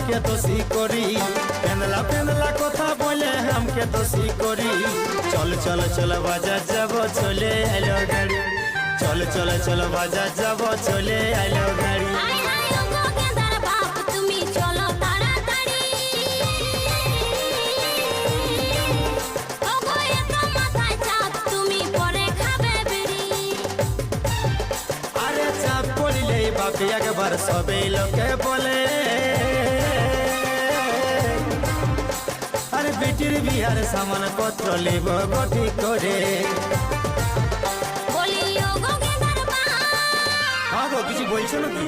हमके दोषी करी पेंदला पेंदला কথা বলে हमके दोषी करी चल चल चल बाजार যাব চলে আইলো গাড়ি चल चल चल बाजार যাব চলে আইলো গাড়ি बाकी একবার সবে লোকে বলে আরে বিটির বিহার সামান পত্র লিব গটি করে বলিও গো গেদার বাপ আগো কিছু বলছো নাকি